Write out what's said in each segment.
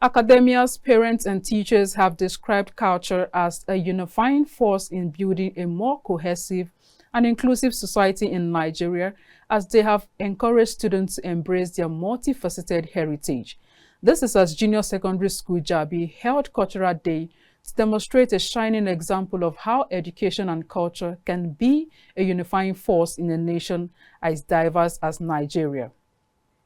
Academia's parents and teachers have described culture as a unifying force in building a more cohesive and inclusive society in Nigeria, as they have encouraged students to embrace their multifaceted heritage. This is as Junior Secondary School Jabi held Cultural Day to demonstrate a shining example of how education and culture can be a unifying force in a nation as diverse as Nigeria.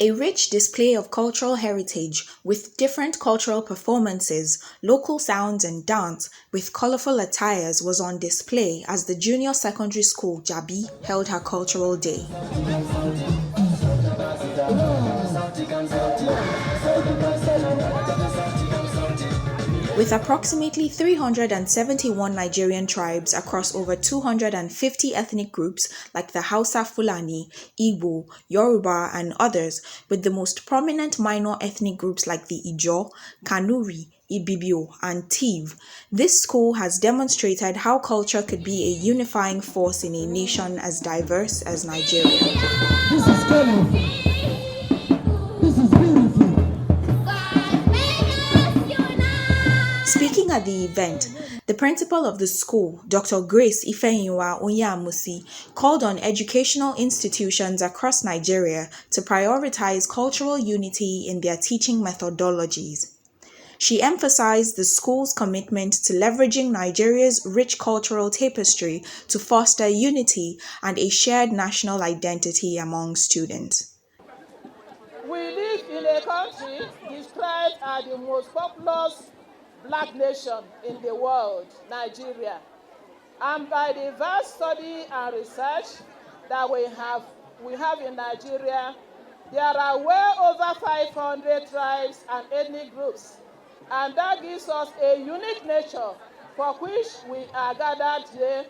A rich display of cultural heritage with different cultural performances, local sounds and dance with colorful attires was on display as the Junior Secondary School Jabi held her Cultural Day. With approximately 371 Nigerian tribes across over 250 ethnic groups like the Hausa Fulani, Igbo, Yoruba, and others, with the most prominent minor ethnic groups like the Ijaw, Kanuri, Ibibio, and Tiv, this school has demonstrated how culture could be a unifying force in a nation as diverse as Nigeria. This is colorful. This is beautiful. Speaking at the event, the principal of the school, Dr. Grace Ifeyinwa Onyamusi, called on educational institutions across Nigeria to prioritize cultural unity in their teaching methodologies. She emphasized the school's commitment to leveraging Nigeria's rich cultural tapestry to foster unity and a shared national identity among students. We live in a country described as the most populous black nation in the world, Nigeria. And by the vast study and research that we have in Nigeria, there are well over 500 tribes and ethnic groups. And that gives us a unique nature for which we are gathered here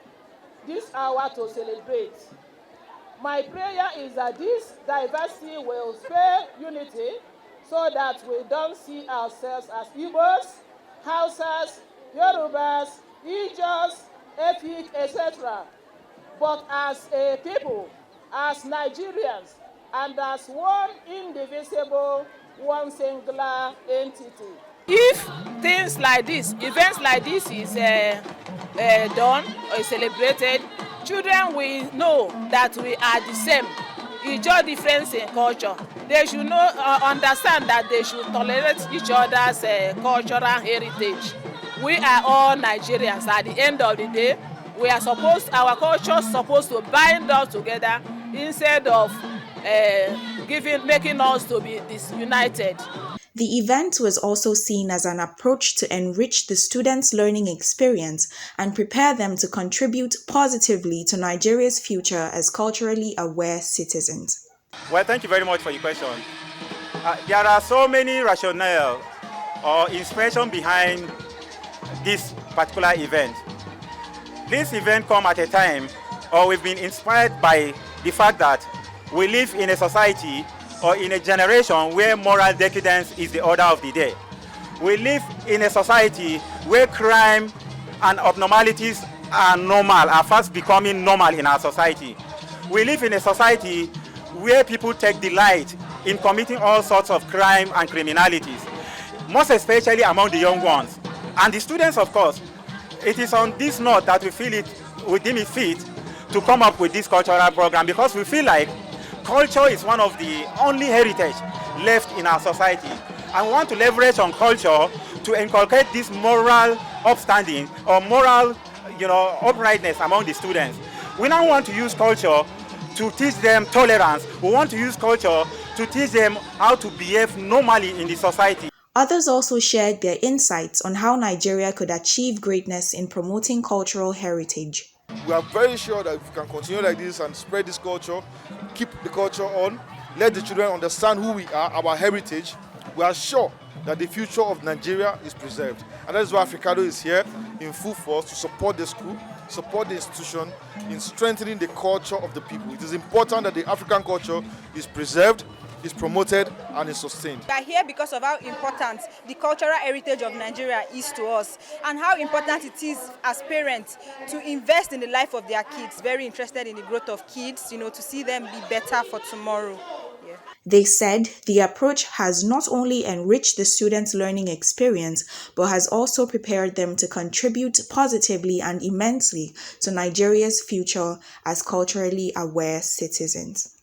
this hour to celebrate. My prayer is that this diversity will spur unity so that we don't see ourselves as Igbos, Hausas, Yorubas, Ijaws, Efik, etc., but as a people, as Nigerians, and as one indivisible, one singular entity. If things like this, events like this is done or celebrated, children will know that we are the same. It's just difference in culture. They should understand that they should tolerate each other's cultural heritage. We are all Nigerians. At the end of the day, our culture is supposed to bind us together instead of making us to be disunited. The event was also seen as an approach to enrich the students' learning experience and prepare them to contribute positively to Nigeria's future as culturally aware citizens. Well, thank you very much for your question. There are so many rationale or inspiration behind this particular event. This event comes at a time, or we've been inspired by the fact that we live in a society or in a generation where moral decadence is the order of the day. We live in a society where crime and abnormalities are fast becoming normal in our society. We live in a society where people take delight in committing all sorts of crime and criminalities, most especially among the young ones. And the students, of course. It is on this note that we feel it within it fit to come up with this cultural program, because we feel like culture is one of the only heritage left in our society, and we want to leverage on culture to inculcate this moral upstanding or moral uprightness among the students. We now want to use culture to teach them tolerance. We want to use culture to teach them how to behave normally in the society. Others also shared their insights on how Nigeria could achieve greatness in promoting cultural heritage. We are very sure that if we can continue like this and spread this culture, keep the culture on, let the children understand who we are, our heritage, we are sure that the future of Nigeria is preserved. And that is why Africado is here in full force to support the school, support the institution in strengthening the culture of the people. It is important that the African culture is preserved, is promoted, and is sustained. We are here because of how important the cultural heritage of Nigeria is to us, and how important it is as parents to invest in the life of their kids. Very interested in the growth of kids, to see them be better for tomorrow. Yeah. They said the approach has not only enriched the students' learning experience, but has also prepared them to contribute positively and immensely to Nigeria's future as culturally aware citizens.